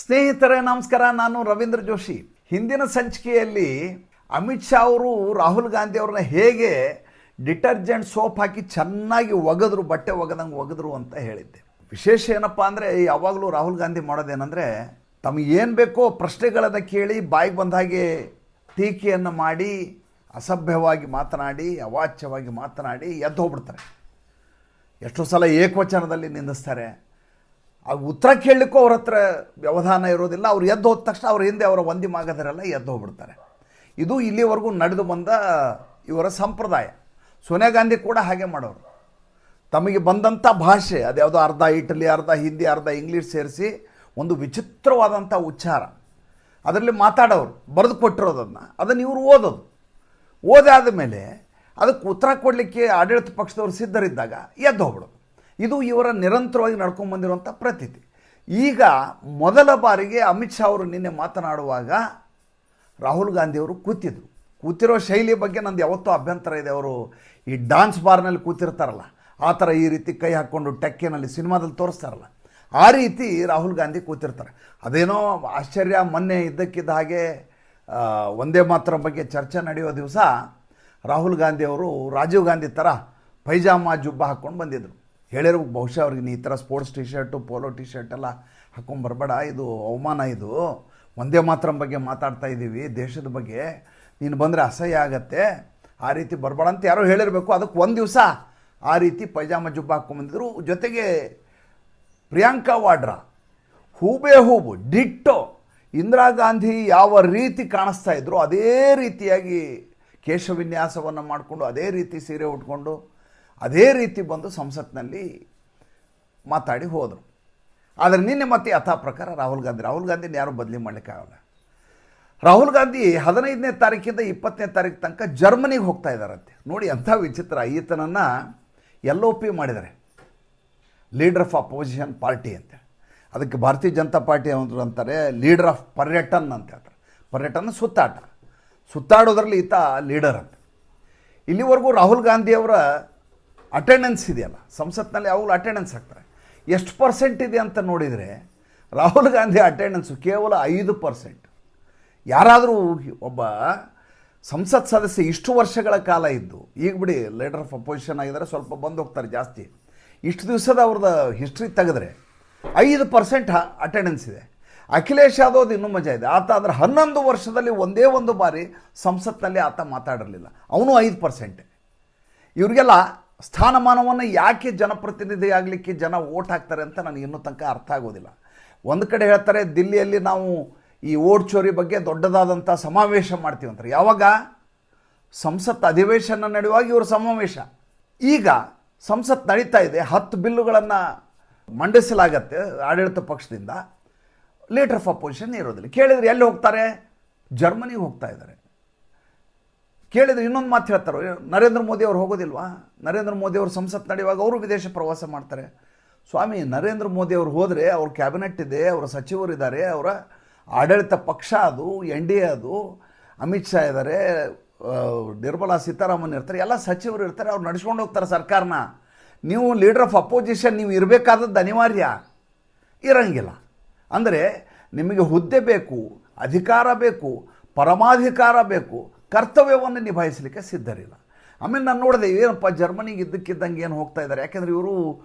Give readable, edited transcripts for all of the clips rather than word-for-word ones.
ಸ್ನೇಹಿತರೆ ನಮಸ್ಕಾರ. ನಾನು ರವೀಂದ್ರ ಜೋಶಿ. ಹಿಂದಿನ ಸಂಚಿಕೆಯಲ್ಲಿ ಅಮಿತ್ ಶಾ ಅವರು ರಾಹುಲ್ ಗಾಂಧಿ ಅವ್ರನ್ನ ಹೇಗೆ ಡಿಟರ್ಜೆಂಟ್ ಸೋಪ್ ಹಾಕಿ ಚೆನ್ನಾಗಿ ಒಗೆದ್ರು, ಬಟ್ಟೆ ಒಗೆದಂಗೆ ಒಗೆದ್ರು ಅಂತ ಹೇಳಿದ್ದೆ. ವಿಶೇಷ ಏನಪ್ಪ ಅಂದರೆ ಯಾವಾಗಲೂ ರಾಹುಲ್ ಗಾಂಧಿ ಮಾಡೋದೇನೆಂದರೆ ತಮಗೇನು ಬೇಕೋ ಪ್ರಶ್ನೆಗಳನ್ನು ಕೇಳಿ ಬಾಯಿಗೆ ಬಂದ ಹಾಗೆ ಟೀಕೆಯನ್ನು ಮಾಡಿ ಅಸಭ್ಯವಾಗಿ ಮಾತನಾಡಿ ಅವಾಚ್ಯವಾಗಿ ಮಾತನಾಡಿ ಎದ್ದು ಹೋಗ್ಬಿಡ್ತಾರೆ. ಎಷ್ಟೋ ಸಲ ಏಕವಚನದಲ್ಲಿ ನಿಂದಿಸ್ತಾರೆ. ಆಗ ಉತ್ತರ ಕೇಳಲಿಕ್ಕೂ ಅವ್ರ ಹತ್ರ ವ್ಯವಧಾನ ಇರೋದಿಲ್ಲ. ಅವ್ರು ಎದ್ದು ಹೋದ ತಕ್ಷಣ ಅವ್ರ ಹಿಂದೆ ಅವರ ವಂದಿ ಮಾಗದರೆಲ್ಲ ಎದ್ದು ಹೋಗ್ಬಿಡ್ತಾರೆ. ಇದು ಇಲ್ಲಿವರೆಗೂ ನಡೆದು ಬಂದ ಇವರ ಸಂಪ್ರದಾಯ. ಸೋನಿಯಾ ಗಾಂಧಿ ಕೂಡ ಹಾಗೆ ಮಾಡೋರು. ತಮಗೆ ಬಂದಂಥ ಭಾಷೆ ಅದ್ಯಾವುದೋ ಅರ್ಧ ಇಟಲಿ, ಅರ್ಧ ಹಿಂದಿ, ಅರ್ಧ ಇಂಗ್ಲೀಷ್ ಸೇರಿಸಿ ಒಂದು ವಿಚಿತ್ರವಾದಂಥ ಉಚ್ಚಾರ ಅದರಲ್ಲಿ ಮಾತಾಡೋರು, ಬರೆದು ಅದನ್ನು ಇವರು ಓದಾದ ಮೇಲೆ ಅದಕ್ಕೆ ಉತ್ತರ ಕೊಡಲಿಕ್ಕೆ ಆಡಳಿತ ಪಕ್ಷದವರು ಸಿದ್ಧರಿದ್ದಾಗ ಎದ್ದು ಹೋಗ್ಬಿಡೋದು. ಇದು ಇವರ ನಿರಂತರವಾಗಿ ನಡ್ಕೊಂಡು ಬಂದಿರುವಂಥ ಪ್ರತೀತಿ. ಈಗ ಮೊದಲ ಬಾರಿಗೆ ಅಮಿತ್ ಶಾ ಅವರು ನಿನ್ನೆ ಮಾತನಾಡುವಾಗ ರಾಹುಲ್ ಗಾಂಧಿಯವರು ಕೂತಿರೋ ಶೈಲಿ ಬಗ್ಗೆ ನಂದು ಯಾವತ್ತೂ ಅಭ್ಯಂತರ ಇದೆ. ಅವರು ಈ ಡಾನ್ಸ್ ಬಾರ್ನಲ್ಲಿ ಕೂತಿರ್ತಾರಲ್ಲ, ಆ ಥರ ಈ ರೀತಿ ಕೈ ಹಾಕ್ಕೊಂಡು ಟೆಕ್ಕೆನಲ್ಲಿ ಸಿನಿಮಾದಲ್ಲಿ ತೋರಿಸ್ತಾರಲ್ಲ, ಆ ರೀತಿ ರಾಹುಲ್ ಗಾಂಧಿ ಕೂತಿರ್ತಾರೆ. ಅದೇನೋ ಆಶ್ಚರ್ಯ. ಮೊನ್ನೆ ಇದ್ದಕ್ಕಿದ್ದ ಹಾಗೆ ಒಂದೇ ಮಾತ್ರ ಬಗ್ಗೆ ಚರ್ಚೆ ನಡೆಯೋ ದಿವಸ ರಾಹುಲ್ ಗಾಂಧಿಯವರು ರಾಜೀವ್ ಗಾಂಧಿ ಥರ ಪೈಜಾಮ ಜುಬ್ಬ ಹಾಕ್ಕೊಂಡು ಬಂದಿದ್ದರು. ಹೇಳಿರೋ ಬಹುಶಃ ಅವ್ರಿಗೆ ನೀ ಈ ಥರ sports T shirt, polo T shirt ಎಲ್ಲ ಹಾಕ್ಕೊಂಡು ಬರಬೇಡ, ಇದು ಅವಮಾನ, ಇದು ಒಂದೇ ಮಾತ್ರ ಬಗ್ಗೆ ಮಾತಾಡ್ತಾ ಇದ್ದೀವಿ, ದೇಶದ ಬಗ್ಗೆ, ನೀನು ಬಂದರೆ ಅಸಹ್ಯ ಆಗತ್ತೆ, ಆ ರೀತಿ ಬರಬೇಡ ಅಂತ ಯಾರೋ ಹೇಳಿರಬೇಕು. ಅದಕ್ಕೆ ಒಂದು ದಿವಸ ಆ ರೀತಿ ಪೈಜಾಮ ಜುಬ್ಬ ಹಾಕ್ಕೊಂಬಂದಿದ್ರು. ಜೊತೆಗೆ ಪ್ರಿಯಾಂಕಾ ವಾಡ್ರಾ ಹೂಬು ಡಿಟ್ಟೋ ಇಂದಿರಾ ಗಾಂಧಿ ಯಾವ ರೀತಿ ಕಾಣಿಸ್ತಾ ಇದ್ರು ಅದೇ ರೀತಿಯಾಗಿ ಕೇಶವಿನ್ಯಾಸವನ್ನು ಮಾಡಿಕೊಂಡು ಅದೇ ರೀತಿ ಸೀರೆ ಉಟ್ಕೊಂಡು ಅದೇ ರೀತಿ ಬಂದು ಸಂಸತ್ನಲ್ಲಿ ಮಾತಾಡಿ ಹೋದರು. ಆದರೆ ನಿನ್ನೆ ಮತ್ತೆ ಯಥಾ ಪ್ರಕಾರ ರಾಹುಲ್ ಗಾಂಧಿನ ಯಾರೂ ಬದಲಿ ಮಾಡಲಿಕ್ಕಾಗಲ್ಲ. ರಾಹುಲ್ ಗಾಂಧಿ 15ನೇ ತಾರೀಕಿಂದ 20ನೇ ತಾರೀಕು ತನಕ ಜರ್ಮನಿಗೆ ಹೋಗ್ತಾ ಇದ್ದಾರಂತೆ. ನೋಡಿ ಅಂಥ ವಿಚಿತ್ರ. ಈತನನ್ನು LOP ಮಾಡಿದ್ದಾರೆ, ಲೀಡರ್ ಆಫ್ ಅಪೋಸಿಷನ್ ಪಾರ್ಟಿ ಅಂತ. ಅದಕ್ಕೆ ಭಾರತೀಯ ಜನತಾ ಪಾರ್ಟಿ ಅಂತಾರೆ ಲೀಡರ್ ಆಫ್ ಪರ್ಯಟನ್ ಅಂತ ಹೇಳ್ತಾರೆ. ಪರ್ಯಟನ ಸುತ್ತಾಡೋದ್ರಲ್ಲಿ ಈತ ಲೀಡರ್ ಅಂತ. ಇಲ್ಲಿವರೆಗೂ ರಾಹುಲ್ ಗಾಂಧಿಯವರ ಅಟೆಂಡೆನ್ಸ್ ಇದೆಯಲ್ಲ ಸಂಸತ್ನಲ್ಲಿ, ಯಾವಾಗಲೂ ಅಟೆಂಡೆನ್ಸ್ ಹಾಕ್ತಾರೆ. ಎಷ್ಟು % ಇದೆ ಅಂತ ನೋಡಿದರೆ ರಾಹುಲ್ ಗಾಂಧಿ ಅಟೆಂಡೆನ್ಸು ಕೇವಲ 5%. ಯಾರಾದರೂ ಒಬ್ಬ ಸಂಸತ್ ಸದಸ್ಯ ಇಷ್ಟು ವರ್ಷಗಳ ಕಾಲ ಇದ್ದು, ಈಗ ಬಿಡಿ ಲೀಡರ್ ಆಫ್ ಅಪೋಸಿಷನ್ ಆಗಿದ್ದಾರೆ, ಸ್ವಲ್ಪ ಬಂದು ಹೋಗ್ತಾರೆ ಜಾಸ್ತಿ, ಇಷ್ಟು ದಿವಸದ ಅವ್ರದ್ದು ಹಿಸ್ಟ್ರಿ ತೆಗೆದ್ರೆ 5% ಅಟೆಂಡೆನ್ಸ್ ಇದೆ. ಅಖಿಲೇಶ್ ಯಾದವ್ ಇನ್ನೂ ಮಜಾ ಇದೆ. ಆತ ಅಂದರೆ 11 ವರ್ಷದಲ್ಲಿ ಒಂದೇ ಒಂದು ಬಾರಿ ಸಂಸತ್ನಲ್ಲಿ ಆತ ಮಾತಾಡಿರಲಿಲ್ಲ, ಅವನು 5%. ಇವರಿಗೆಲ್ಲ ಸ್ಥಾನಮಾನವನ್ನು ಯಾಕೆ ಜನಪ್ರತಿನಿಧಿ ಆಗಲಿಕ್ಕೆ ಜನ ಓಟ್ ಹಾಕ್ತಾರೆ ಅಂತ ನನಗೆ ಇನ್ನೂ ತನಕ ಅರ್ಥ ಆಗೋದಿಲ್ಲ. ಒಂದು ಕಡೆ ಹೇಳ್ತಾರೆ ದಿಲ್ಲಿಯಲ್ಲಿ ನಾವು ಈ ಓಟ್ ಚೋರಿ ಬಗ್ಗೆ ದೊಡ್ಡದಾದಂಥ ಸಮಾವೇಶ ಮಾಡ್ತೀವಿ ಅಂತಾರೆ. ಯಾವಾಗ? ಸಂಸತ್ ಅಧಿವೇಶನ ನಡೆಯುವಾಗ ಇವರು ಸಮಾವೇಶ. ಈಗ ಸಂಸತ್ ನಡೀತಾ ಇದೆ, 10 ಬಿಲ್ಲುಗಳನ್ನು ಮಂಡಿಸಲಾಗತ್ತೆ ಆಡಳಿತ ಪಕ್ಷದಿಂದ, ಲೀಡರ್ ಆಫ್ ಅಪೋಸಿಷನ್ ಇರೋದಿಲ್ಲ. ಕೇಳಿದರೆ ಎಲ್ಲಿ ಹೋಗ್ತಾರೆ? ಜರ್ಮನಿಗೆ ಹೋಗ್ತಾ ಇದ್ದಾರೆ. ಕೇಳಿದರೆ ಇನ್ನೊಂದು ಮಾತು ಹೇಳ್ತಾರೆ, ನರೇಂದ್ರ ಮೋದಿ ಅವರು ಹೋಗೋದಿಲ್ವಾ? ನರೇಂದ್ರ ಮೋದಿ ಅವರು ಸಂಸತ್ ನಡೆಯುವಾಗ ಅವರು ವಿದೇಶ ಪ್ರವಾಸ ಮಾಡ್ತಾರೆ. ಸ್ವಾಮಿ, ನರೇಂದ್ರ ಮೋದಿ ಅವರು ಹೋದರೆ ಅವ್ರ ಕ್ಯಾಬಿನೆಟ್ ಇದೆ, ಅವರ ಸಚಿವರಿದ್ದಾರೆ, ಅವರ ಆಡಳಿತ ಪಕ್ಷ ಅದು, NDA ಅದು, ಅಮಿತ್ ಶಾ ಇದ್ದಾರೆ, ನಿರ್ಮಲಾ ಸೀತಾರಾಮನ್ ಇರ್ತಾರೆ, ಎಲ್ಲ ಸಚಿವರು ಇರ್ತಾರೆ, ಅವ್ರು ನಡೆಸ್ಕೊಂಡು ಹೋಗ್ತಾರೆ ಸರ್ಕಾರನ. ನೀವು ಲೀಡರ್ ಆಫ್ ಅಪೋಸಿಷನ್ ನೀವು ಇರಬೇಕಾದದ್ದು ಅನಿವಾರ್ಯ, ಇರಂಗಿಲ್ಲ. ಅಂದರೆ ನಿಮಗೆ ಹುದ್ದೆ ಬೇಕು, ಅಧಿಕಾರ ಬೇಕು, ಪರಮಾಧಿಕಾರ ಬೇಕು, ಕರ್ತವ್ಯವನ್ನು ನಿಭಾಯಿಸಲಿಕ್ಕೆ ಸಿದ್ಧರಿಲ್ಲ. ಆಮೇಲೆ ನಾನು ನೋಡಿದೆ, ಏನಪ್ಪ ಜರ್ಮನಿಗೆ ಇದ್ದಕ್ಕಿದ್ದಂಗೆ ಏನು ಹೋಗ್ತಾ ಇದ್ದಾರೆ. ಯಾಕೆಂದರೆ ಇವರು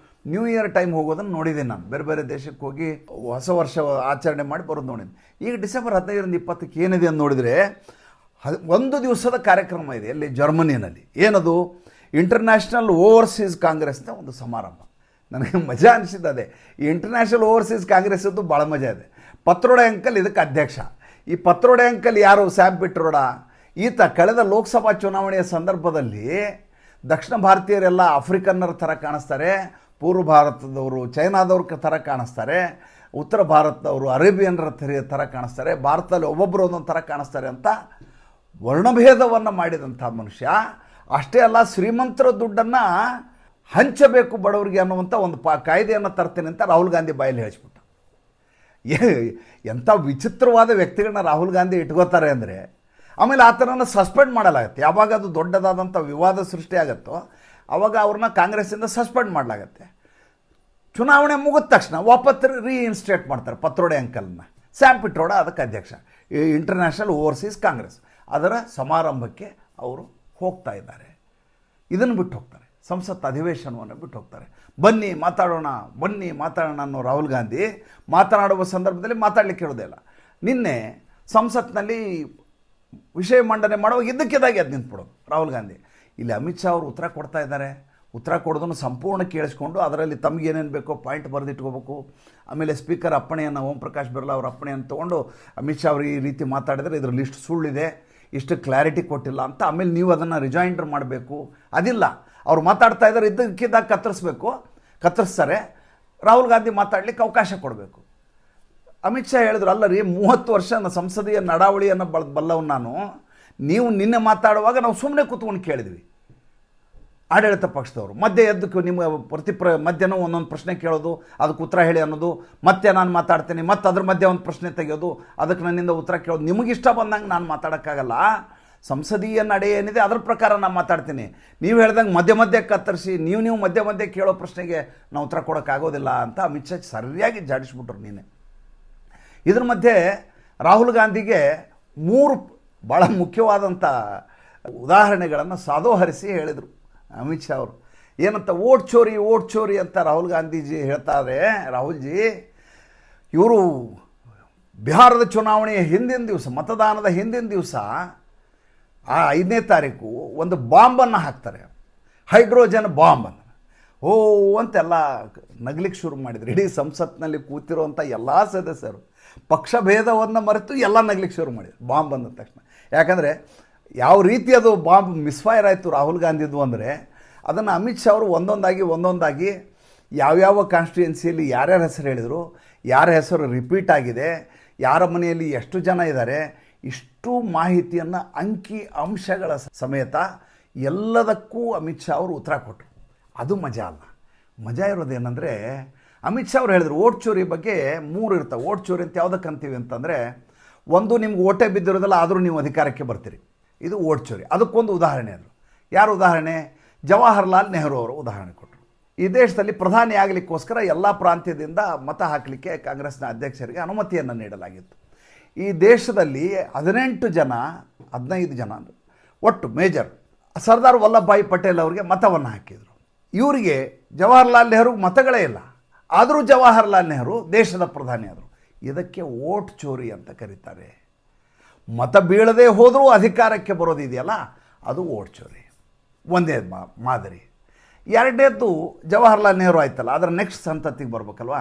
ನ್ಯೂ ಇಯರ್ ಟೈಮ್ ಹೋಗೋದನ್ನು ನೋಡಿದ್ದೀನಿ ನಾನು. ಬೇರೆ ದೇಶಕ್ಕೆ ಹೋಗಿ ಹೊಸ ವರ್ಷ ಆಚರಣೆ ಮಾಡಿ ಬರೋದು ನೋಡಿದ್ದೀನಿ. ಈಗ ಡಿಸೆಂಬರ್ 15ರಿಂದ 20ಕ್ಕೆ ಏನಿದೆ ಅಂತ ನೋಡಿದರೆ ಒಂದು ದಿವಸದ ಕಾರ್ಯಕ್ರಮ ಇದೆ ಅಲ್ಲಿ ಜರ್ಮನಿನಲ್ಲಿ. ಏನದು? ಇಂಟರ್ನ್ಯಾಷನಲ್ ಓವರ್ಸೀಸ್ ಕಾಂಗ್ರೆಸ್ನ ಒಂದು ಸಮಾರಂಭ. ನನಗೆ ಮಜಾ ಅನಿಸಿದ್ದು ಅದೇ. ಈ ಇಂಟರ್ನ್ಯಾಷನಲ್ ಓವರ್ಸೀಸ್ ಕಾಂಗ್ರೆಸ್ಸದ್ದು ಭಾಳ ಮಜಾ ಇದೆ. ಪತ್ರೋಡೆ ಅಂಕಲ್ ಇದಕ್ಕೆ ಅಧ್ಯಕ್ಷ. ಈ ಪತ್ರೋಡೆ ಅಂಕಲ್ ಯಾರು? ಸ್ಯಾಮ್ ಪಿಟ್ರೋಡ. ಈತ ಕಳೆದ ಲೋಕಸಭಾ ಚುನಾವಣೆಯ ಸಂದರ್ಭದಲ್ಲಿ ದಕ್ಷಿಣ ಭಾರತೀಯರೆಲ್ಲ ಆಫ್ರಿಕನ್ನರ ಥರ ಕಾಣಿಸ್ತಾರೆ, ಪೂರ್ವ ಭಾರತದವರು ಚೈನಾದವ್ರ ಥರ ಕಾಣಿಸ್ತಾರೆ, ಉತ್ತರ ಭಾರತದವರು ಅರೇಬಿಯನ್ರ ಥರ ಕಾಣಿಸ್ತಾರೆ, ಭಾರತದಲ್ಲಿ ಒಬ್ಬೊಬ್ಬರು ಒಂದೊಂದು ಥರ ಕಾಣಿಸ್ತಾರೆ ಅಂತ ವರ್ಣಭೇದವನ್ನು ಮಾಡಿದಂಥ ಮನುಷ್ಯ. ಅಷ್ಟೇ ಅಲ್ಲ, ಶ್ರೀಮಂತರ ದುಡ್ಡನ್ನು ಹಂಚಬೇಕು ಬಡವರಿಗೆ ಅನ್ನುವಂಥ ಒಂದು ಕಾಯ್ದೆಯನ್ನು ತರ್ತೇನೆ ಅಂತ ರಾಹುಲ್ ಗಾಂಧಿ ಬಾಯಲ್ಲಿ ಹೇಳಿಸ್ಬಿಟ್ಟು. ಎಂಥ ವಿಚಿತ್ರವಾದ ವ್ಯಕ್ತಿಗಳನ್ನ ರಾಹುಲ್ ಗಾಂಧಿ ಇಟ್ಕೋತಾರೆ ಅಂದರೆ. ಆಮೇಲೆ ಆತನನ್ನು ಸಸ್ಪೆಂಡ್ ಮಾಡಲಾಗತ್ತೆ. ಯಾವಾಗ ಅದು ದೊಡ್ಡದಾದಂಥ ವಿವಾದ ಸೃಷ್ಟಿ ಆಗುತ್ತೋ ಆವಾಗ ಅವ್ರನ್ನ ಕಾಂಗ್ರೆಸ್ಸಿಂದ ಸಸ್ಪೆಂಡ್ ಮಾಡಲಾಗತ್ತೆ. ಚುನಾವಣೆ ಮುಗಿದ ತಕ್ಷಣ ವಾಪಸ್ ರೀಇನ್ಸ್ಟೇಟ್ ಮಾಡ್ತಾರೆ ಪತ್ರೋಡೆ ಅಂಕಲ್ನ. ಸ್ಯಾಮ್ ಪಿಟ್ರೋಡ ಅದಕ್ಕೆ ಅಧ್ಯಕ್ಷ. ಈ ಇಂಟರ್ನ್ಯಾಷನಲ್ ಓವರ್ಸೀಸ್ ಕಾಂಗ್ರೆಸ್ ಅದರ ಸಮಾರಂಭಕ್ಕೆ ಅವರು ಹೋಗ್ತಾ ಇದ್ದಾರೆ. ಇದನ್ನು ಬಿಟ್ಟು ಹೋಗ್ತಾರೆ, ಸಂಸತ್ ಅಧಿವೇಶನವನ್ನು ಬಿಟ್ಟು ಹೋಗ್ತಾರೆ. ಬನ್ನಿ ಮಾತಾಡೋಣ ಅನ್ನೋ ರಾಹುಲ್ ಗಾಂಧಿ ಮಾತನಾಡುವ ಸಂದರ್ಭದಲ್ಲಿ ಮಾತಾಡಲಿಕ್ಕೆ ಹೇಳೋದೇ ಇಲ್ಲ. ನಿನ್ನೆ ಸಂಸತ್ನಲ್ಲಿ ವಿಷಯ ಮಂಡನೆ ಮಾಡುವಾಗ ಇದ್ದಕ್ಕಿದ್ದಾಗೆ ಅದು ನಿಂತ್ಬಿಡೋದು ರಾಹುಲ್ ಗಾಂಧಿ. ಇಲ್ಲಿ ಅಮಿತ್ ಶಾ ಅವರು ಉತ್ತರ ಕೊಡ್ತಾ ಇದ್ದಾರೆ. ಉತ್ತರ ಕೊಡೋದನ್ನು ಸಂಪೂರ್ಣ ಕೇಳಿಸ್ಕೊಂಡು ಅದರಲ್ಲಿ ತಮಗೇನೇನು ಬೇಕೋ ಪಾಯಿಂಟ್ ಬರೆದಿಟ್ಕೋಬೇಕು. ಆಮೇಲೆ ಸ್ಪೀಕರ್ ಅಪ್ಪಣೆಯನ್ನು, ಓಂ ಪ್ರಕಾಶ್ ಬಿರ್ಲಾ ಅವರ ಅಪ್ಪಣೆಯನ್ನು ತೊಗೊಂಡು ಅಮಿತ್ ಶಾ ಅವರು ಈ ರೀತಿ ಮಾತಾಡಿದರೆ ಇದರ ಲಿಸ್ಟ್ ಸುಳ್ಳಿದೆ, ಇಷ್ಟು ಕ್ಲಾರಿಟಿ ಕೊಟ್ಟಿಲ್ಲ ಅಂತ ಆಮೇಲೆ ನೀವು ಅದನ್ನು ರಿಜೈಂಡರ್ ಮಾಡಬೇಕು. ಅದಿಲ್ಲ, ಅವ್ರು ಮಾತಾಡ್ತಾ ಇದ್ದಾರೆ, ಇದ್ದಕ್ಕಿದ್ದಾಗ ಕತ್ತರಿಸ್ತಾರೆ. ರಾಹುಲ್ ಗಾಂಧಿ ಮಾತಾಡಲಿಕ್ಕೆ ಅವಕಾಶ ಕೊಡಬೇಕು. ಅಮಿತ್ ಶಾ ಹೇಳಿದ್ರು, ಅಲ್ಲ ರೀ 30 ವರ್ಷ ಸಂಸದೀಯ ನಡಾವಳಿಯನ್ನು ಬಲ್ಲವನು ನಾನು, ನೀವು ನಿನ್ನೆ ಮಾತಾಡುವಾಗ ನಾವು ಸುಮ್ಮನೆ ಕೂತ್ಕೊಂಡು ಕೇಳಿದ್ವಿ. ಆಡಳಿತ ಪಕ್ಷದವರು ಮಧ್ಯೆ ಎದ್ದಕ್ಕೆ ನಿಮ್ಗೆ ಮಧ್ಯನೂ ಒಂದೊಂದು ಪ್ರಶ್ನೆ ಕೇಳೋದು, ಅದಕ್ಕೆ ಉತ್ತರ ಹೇಳಿ ಅನ್ನೋದು, ಮತ್ತೆ ನಾನು ಮಾತಾಡ್ತೀನಿ, ಮತ್ತೆ ಅದ್ರ ಮಧ್ಯೆ ಒಂದು ಪ್ರಶ್ನೆ ತೆಗೆಯೋದು, ಅದಕ್ಕೆ ನನ್ನಿಂದ ಉತ್ತರ ಕೇಳೋದು. ನಿಮಗಿಷ್ಟ ಬಂದಂಗೆ ನಾನು ಮಾತಾಡೋಕ್ಕಾಗಲ್ಲ. ಸಂಸದೀಯ ನಡೆ ಏನಿದೆ ಅದ್ರ ಪ್ರಕಾರ ನಾನು ಮಾತಾಡ್ತೀನಿ. ನೀವು ಹೇಳ್ದಂಗೆ ಮಧ್ಯೆ ಕತ್ತರಿಸಿ ನೀವು ಮಧ್ಯೆ ಕೇಳೋ ಪ್ರಶ್ನೆಗೆ ನಾವು ಉತ್ತರ ಕೊಡೋಕ್ಕಾಗೋದಿಲ್ಲ ಅಂತ ಅಮಿತ್ ಶಾ ಸರಿಯಾಗಿ ಜಾಡಿಸ್ಬಿಟ್ರು ನೀನೆ. ಇದ್ರ ಮಧ್ಯೆ ರಾಹುಲ್ ಗಾಂಧಿಗೆ 3 ಭಾಳ ಮುಖ್ಯವಾದಂಥ ಉದಾಹರಣೆಗಳನ್ನು ಸಾದೋಹರಿಸಿ ಹೇಳಿದರು ಅಮಿತ್ ಶಾ ಅವರು. ಏನಂತ, ಓಟ್ ಚೋರಿ ಅಂತ ರಾಹುಲ್ ಗಾಂಧೀಜಿ ಹೇಳ್ತಾರೆ. ರಾಹುಲ್ಜಿ ಇವರು ಬಿಹಾರದ ಚುನಾವಣೆಯ ಹಿಂದಿನ ದಿವಸ, ಮತದಾನದ ಹಿಂದಿನ ದಿವಸ ಆ 5ನೇ ತಾರೀಕು ಒಂದು ಬಾಂಬನ್ನು ಹಾಕ್ತಾರೆ, ಹೈಡ್ರೋಜನ್ ಬಾಂಬನ್ನು. ಅಂತೆಲ್ಲ ನಗ್ಲಿಕ್ಕೆ ಶುರು ಮಾಡಿದ್ರು. ಇಡೀ ಸಂಸತ್ನಲ್ಲಿ ಕೂತಿರುವಂಥ ಎಲ್ಲ ಸದಸ್ಯರು ಪಕ್ಷಭೇದವನ್ನು ಮರೆತು ಎಲ್ಲ ನಗ್ಲಿಕ್ಕೆ ಶುರು ಮಾಡಿದ್ರು ಬಾಂಬ್ ಅಂದ ತಕ್ಷಣ. ಯಾಕಂದರೆ ಯಾವ ರೀತಿ ಅದು ಬಾಂಬ್ ಮಿಸ್ಫೈರ್ ಆಯಿತು ರಾಹುಲ್ ಗಾಂಧಿದು ಅಂದರೆ, ಅದನ್ನು ಅಮಿತ್ ಶಾ ಅವರು ಒಂದೊಂದಾಗಿ ಯಾವ್ಯಾವ ಕಾನ್ಸ್ಟಿಟ್ಯೂನ್ಸಿಯಲ್ಲಿ ಯಾರ್ಯಾರ ಹೆಸರು ಹೇಳಿದರು, ಯಾರ ಹೆಸರು ರಿಪೀಟ್ ಆಗಿದೆ, ಯಾರ ಮನೆಯಲ್ಲಿ ಎಷ್ಟು ಜನ ಇದ್ದಾರೆ, ಇಷ್ಟು ಮಾಹಿತಿಯನ್ನು ಅಂಕಿ ಅಂಶಗಳ ಸಮೇತ ಎಲ್ಲದಕ್ಕೂ ಅಮಿತ್ ಶಾ ಅವರು ಉತ್ತರ ಕೊಟ್ಟರು. ಅದು ಮಜಾ ಅಲ್ಲ. ಮಜಾ ಇರೋದೇನೆಂದರೆ, ಅಮಿತ್ ಶಾ ಅವರು ಹೇಳಿದರು ಓಟ್ ಚೋರಿ ಬಗ್ಗೆ 3 ಇರ್ತವೆ. ಓಟ್ ಚೋರಿ ಅಂತ ಯಾವುದಕ್ಕೆ ಅಂತೀವಿ ಅಂತಂದರೆ, ಒಂದು ನಿಮ್ಗೆ ಓಟೇ ಬಿದ್ದಿರೋದಿಲ್ಲ ಆದರೂ ನೀವು ಅಧಿಕಾರಕ್ಕೆ ಬರ್ತೀರಿ, ಇದು ಓಟ್ ಚೋರಿ. ಅದಕ್ಕೊಂದು ಉದಾಹರಣೆ ಅದು. ಯಾರು ಉದಾಹರಣೆ? ಜವಾಹರ್ಲಾಲ್ ನೆಹರು ಅವರು ಉದಾಹರಣೆ ಕೊಟ್ಟರು. ಈ ದೇಶದಲ್ಲಿ ಪ್ರಧಾನಿ ಆಗಲಿಕ್ಕೋಸ್ಕರ ಎಲ್ಲ ಪ್ರಾಂತ್ಯದಿಂದ ಮತ ಹಾಕಲಿಕ್ಕೆ ಕಾಂಗ್ರೆಸ್ನ ಅಧ್ಯಕ್ಷರಿಗೆ ಅನುಮತಿಯನ್ನು ನೀಡಲಾಗಿತ್ತು. ಈ ದೇಶದಲ್ಲಿ 15 ಜನ ಒಟ್ಟು ಮೇಜರ್ ಸರ್ದಾರ್ ವಲ್ಲಭಭಾಯಿ ಪಟೇಲ್ ಅವರಿಗೆ ಮತವನ್ನು ಹಾಕಿದರು. ಇವರಿಗೆ ಜವಾಹರ್ಲಾಲ್ ನೆಹರುಗೆ ಮತಗಳೇ ಇಲ್ಲ, ಆದರೂ ಜವಾಹರ್ಲಾಲ್ ನೆಹರು ದೇಶದ ಪ್ರಧಾನಿ ಆದರು. ಇದಕ್ಕೆ ಓಟ್ ಚೋರಿ ಅಂತ ಕರೀತಾರೆ. ಮತ ಬೀಳದೆ ಹೋದರೂ ಅಧಿಕಾರಕ್ಕೆ ಬರೋದಿದೆಯಲ್ಲ, ಅದು ಓಟ್ ಚೋರಿ. ಒಂದೇ ಮಾದರಿ. ಎರಡನೇದ್ದು ಜವಾಹರ್ಲಾಲ್ ನೆಹರು ಆಯ್ತಲ್ಲ, ಅದರ ನೆಕ್ಸ್ಟ್ ಸಂತತಿಗೆ ಬರ್ಬೇಕಲ್ವ.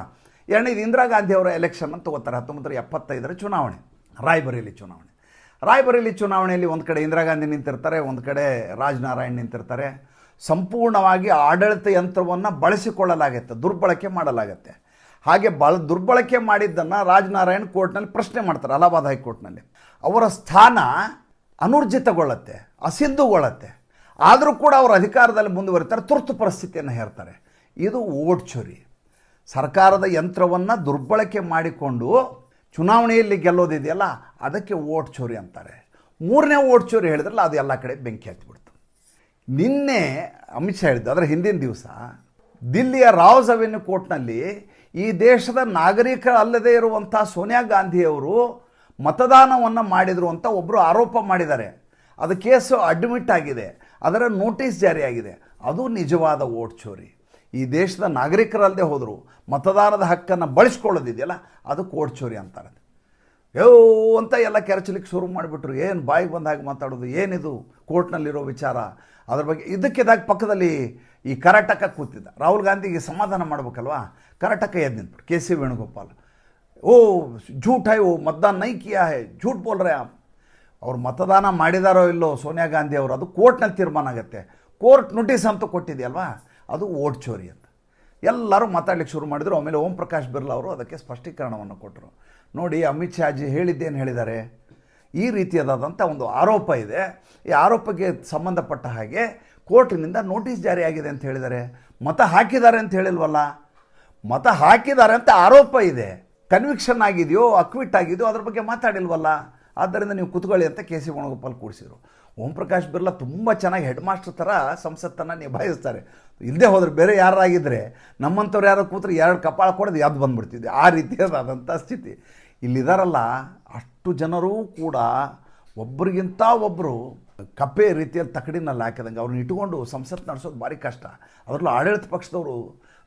ಎರಡನೇದು ಇಂದಿರಾ ಗಾಂಧಿ ಅವರ ಎಲೆಕ್ಷನ್ ಅಂತ ತಗೋತಾರೆ. 1975 ಚುನಾವಣೆ, ರಾಯ್ಬರೇಲಿ ಚುನಾವಣೆಯಲ್ಲಿ ಒಂದು ಕಡೆ ಇಂದಿರಾ ಗಾಂಧಿ ನಿಂತಿರ್ತಾರೆ, ಒಂದು ಕಡೆ ರಾಜನಾರಾಯಣ್ ನಿಂತಿರ್ತಾರೆ. ಸಂಪೂರ್ಣವಾಗಿ ಆಡಳಿತ ಯಂತ್ರವನ್ನು ಬಳಸಿಕೊಳ್ಳಲಾಗುತ್ತೆ, ದುರ್ಬಳಕೆ ಮಾಡಲಾಗತ್ತೆ. ಹಾಗೆ ದುರ್ಬಳಕೆ ಮಾಡಿದ್ದನ್ನು ರಾಜನಾರಾಯಣ್ ಕೋರ್ಟ್ನಲ್ಲಿ ಪ್ರಶ್ನೆ ಮಾಡ್ತಾರೆ, ಅಲಹಾಬಾದ್ ಹೈಕೋರ್ಟ್ನಲ್ಲಿ. ಅವರ ಸ್ಥಾನ ಅನೂರ್ಜಿತಗೊಳ್ಳುತ್ತೆ, ಅಸಿದ್ಧಗೊಳ್ಳುತ್ತೆ. ಆದರೂ ಕೂಡ ಅವರು ಅಧಿಕಾರದಲ್ಲಿ ಮುಂದುವರಿತಾರೆ, ತುರ್ತು ಪರಿಸ್ಥಿತಿಯನ್ನು ಹೇರ್ತಾರೆ. ಇದು ಓಟ್ ಚೋರಿ. ಸರ್ಕಾರದ ಯಂತ್ರವನ್ನು ದುರ್ಬಳಕೆ ಮಾಡಿಕೊಂಡು ಚುನಾವಣೆಯಲ್ಲಿ ಗೆಲ್ಲೋದಿದೆಯಲ್ಲ, ಅದಕ್ಕೆ ಓಟ್ ಚೋರಿ ಅಂತಾರೆ. 3ನೇ ಓಟ್ ಚೋರಿ ಹೇಳಿದ್ರಲ್ಲ, ಅದು ಎಲ್ಲ ಕಡೆ ಬೆಂಕಿ ಹತ್ತಿಬಿಡ್ತು. ನಿನ್ನೆ ಅಮಿತ್ ಶಾ ಹೇಳಿದ್ದು, ಅದರ ಹಿಂದಿನ ದಿವಸ ದಿಲ್ಲಿಯ ರಾವ್ಸ್ ಅವೆನ್ಯೂ ಕೋರ್ಟ್ನಲ್ಲಿ ಈ ದೇಶದ ನಾಗರಿಕರಲ್ಲದೇ ಇರುವಂಥ ಸೋನಿಯಾ ಗಾಂಧಿಯವರು ಮತದಾನವನ್ನು ಮಾಡಿದರು ಅಂತ ಒಬ್ಬರು ಆರೋಪ ಮಾಡಿದ್ದಾರೆ. ಅದು ಕೇಸು ಅಡ್ಮಿಟ್ ಆಗಿದೆ, ಅದರ ನೋಟಿಸ್ ಜಾರಿಯಾಗಿದೆ. ಅದು ನಿಜವಾದ ಓಟ್ ಚೋರಿ. ಈ ದೇಶದ ನಾಗರಿಕರಲ್ಲದೆ ಹೋದರು ಮತದಾನದ ಹಕ್ಕನ್ನು ಬಳಸ್ಕೊಳ್ಳೋದಿದೆಯಲ್ಲ, ಅದಕ್ಕೆ ಓಟ್ ಚೋರಿ ಅಂತಾರೆ. ಅಂತ ಎಲ್ಲ ಕೆರಚಲಿಕ್ಕೆ ಶುರು ಮಾಡಿಬಿಟ್ರು. ಏನು ಬಾಯಿಗೆ ಬಂದ ಹಾಗೆ ಮಾತಾಡೋದು, ಏನಿದು ಕೋರ್ಟ್ನಲ್ಲಿರೋ ವಿಚಾರ, ಅದ್ರ ಬಗ್ಗೆ. ಇದಕ್ಕಿದಾಗ ಪಕ್ಕದಲ್ಲಿ ಈ ಕರ್ನಾಟಕ ಕೂತಿದ್ದ ರಾಹುಲ್ ಗಾಂಧಿಗೆ ಸಮಾಧಾನ ಮಾಡಬೇಕಲ್ವಾ, ಕರ್ನಾಟಕ ಎದ್ದು ನಿಂತ್ಬಿಟ್ಟು ಕೆ ಸಿ ವೇಣುಗೋಪಾಲ್, झूठ है वो मतदान नहीं किया है, झूठ बोल रहे हैं आप. ಅವ್ರು ಮತದಾನ ಮಾಡಿದಾರೋ ಇಲ್ಲೋ ಸೋನಿಯಾ ಗಾಂಧಿ ಅವರು, ಅದು ಕೋರ್ಟ್ನಲ್ಲಿ ತೀರ್ಮಾನ ಆಗುತ್ತೆ. ಕೋರ್ಟ್ ನೋಟಿಸ್ ಅಂತೂ ಕೊಟ್ಟಿದೆಯಲ್ವಾ, ಅದು ಓಟ್ ಚೋರಿ ಅಂತ ಎಲ್ಲರೂ ಮಾತಾಡ್ಲಿಕ್ಕೆ ಶುರು ಮಾಡಿದರು. ಆಮೇಲೆ ಓಂ ಪ್ರಕಾಶ್ ಬಿರ್ಲಾ ಅವರು ಅದಕ್ಕೆ ಸ್ಪಷ್ಟೀಕರಣವನ್ನು ಕೊಟ್ಟರು. ನೋಡಿ, ಅಮಿತ್ ಶಾಜಿ ಹೇಳಿದ್ದೇನು ಹೇಳಿದ್ದಾರೆ, ಈ ರೀತಿಯಾದಂಥ ಒಂದು ಆರೋಪ ಇದೆ, ಈ ಆರೋಪಕ್ಕೆ ಸಂಬಂಧಪಟ್ಟ ಹಾಗೆ ಕೋರ್ಟಿನಿಂದ ನೋಟಿಸ್ ಜಾರಿಯಾಗಿದೆ ಅಂತ ಹೇಳಿದ್ದಾರೆ. ಮತ ಹಾಕಿದ್ದಾರೆ ಅಂತ ಹೇಳಿಲ್ವಲ್ಲ, ಮತ ಹಾಕಿದ್ದಾರೆ ಅಂತ ಆರೋಪ ಇದೆ, ಕನ್ವಿಕ್ಷನ್ ಆಗಿದೆಯೋ ಅಕ್ವಿಟ್ ಆಗಿದೆಯೋ ಅದ್ರ ಬಗ್ಗೆ ಮಾತಾಡಿಲ್ವಲ್ಲ. ಆದ್ದರಿಂದ ನೀವು ಕುತ್ಕೊಳ್ಳಿ ಅಂತ ಕೆ ಸಿ ವೇಣುಗೋಪಾಲ್ ಕೂಡಿಸಿದರು. ಓಂ ಪ್ರಕಾಶ್ ಬಿರ್ಲಾ ತುಂಬ ಚೆನ್ನಾಗಿ ಹೆಡ್ ಮಾಸ್ಟರ್ ಥರ ಸಂಸತ್ತನ್ನು ನಿಭಾಯಿಸ್ತಾರೆ. ಇಲ್ಲದೆ ಹೋದರೆ ಬೇರೆ ಯಾರಾಗಿದ್ದರೆ, ನಮ್ಮಂಥವ್ರು ಯಾರೋ ಕೂತ್ರೆ 2 ಕಪಾಳ ಕೊಡೋದು ಯಾವ್ದು ಬಂದುಬಿಡ್ತಿದ್ದೆ, ಆ ರೀತಿಯಾದಂಥ ಸ್ಥಿತಿ. ಇಲ್ಲಿದಾರಲ್ಲ ಅಷ್ಟು ಜನರೂ ಕೂಡ ಒಬ್ರಿಗಿಂತ ಒಬ್ಬರು ಕಪ್ಪೆ ರೀತಿಯಲ್ಲಿ ತಕಡಿನಲ್ಲಿ ಹಾಕಿದಂಗೆ ಅವ್ರನ್ನ ಇಟ್ಕೊಂಡು ಸಂಸತ್ ನಡೆಸೋದು ಭಾರಿ ಕಷ್ಟ. ಅದರಲ್ಲೂ ಆಡಳಿತ ಪಕ್ಷದವರು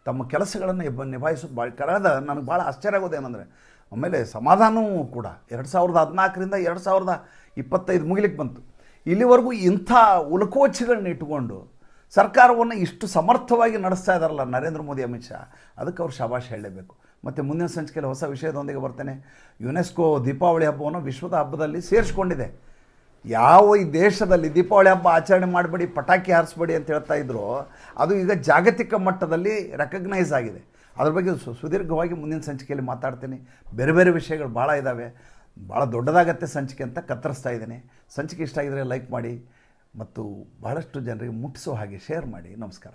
ತಮ್ಮ ಕೆಲಸಗಳನ್ನು ನಿಭಾಯಿಸೋದು ಭಾಳ ಕರೆದ. ನನಗೆ ಭಾಳ ಆಶ್ಚರ್ಯ ಆಗೋದು ಏನಂದರೆ, ಆಮೇಲೆ ಸಮಾಧಾನವೂ ಕೂಡ 2014ರಿಂದ 2025 ಮುಗಿಲಿಕ್ಕೆ ಬಂತು. ಇಲ್ಲಿವರೆಗೂ ಇಂಥ ಉಲಕೋಚಿಗಳನ್ನ ಇಟ್ಟುಕೊಂಡು ಸರ್ಕಾರವನ್ನು ಇಷ್ಟು ಸಮರ್ಥವಾಗಿ ನಡೆಸ್ತಾ ಇದ್ದಾರಲ್ಲ ನರೇಂದ್ರ ಮೋದಿ, ಅಮಿತ್ ಶಾ, ಅದಕ್ಕೆ ಅವ್ರು ಶಾಬಾಷ್ ಹೇಳಲೇಬೇಕು. ಮತ್ತು ಮುಂದಿನ ಸಂಚಿಕೆಯಲ್ಲಿ ಹೊಸ ವಿಷಯದೊಂದಿಗೆ ಬರ್ತೇನೆ. ಯುನೆಸ್ಕೋ ದೀಪಾವಳಿ ಹಬ್ಬವನ್ನು ವಿಶ್ವದ ಹಬ್ಬದಲ್ಲಿ ಸೇರಿಸ್ಕೊಂಡಿದೆ. ಯಾವ ಈ ದೇಶದಲ್ಲಿ ದೀಪಾವಳಿ ಹಬ್ಬ ಆಚರಣೆ ಮಾಡಬೇಡಿ, ಪಟಾಕಿ ಹಾರಿಸ್ಬೇಡಿ ಅಂತ ಹೇಳ್ತಾ ಇದ್ರು, ಅದು ಈಗ ಜಾಗತಿಕ ಮಟ್ಟದಲ್ಲಿ ರೆಕಗ್ನೈಸ್ ಆಗಿದೆ. ಅದ್ರ ಬಗ್ಗೆ ಸುದೀರ್ಘವಾಗಿ ಮುಂದಿನ ಸಂಚಿಕೆಯಲ್ಲಿ ಮಾತಾಡ್ತೀನಿ. ಬೇರೆ ಬೇರೆ ವಿಷಯಗಳು ಭಾಳ ಇದ್ದಾವೆ. ಭಾಳ ದೊಡ್ಡದಾಗತ್ತೆ ಸಂಚಿಕೆ ಅಂತ ಕತ್ತರಿಸ್ತಾ ಇದ್ದೀನಿ. ಸಂಚಿಕೆ ಇಷ್ಟ ಆಗಿದರೆ ಲೈಕ್ ಮಾಡಿ ಮತ್ತು ಬಹಳಷ್ಟು ಜನರಿಗೆ ಮುಟ್ಟಿಸೋ ಹಾಗೆ ಶೇರ್ ಮಾಡಿ. ನಮಸ್ಕಾರ.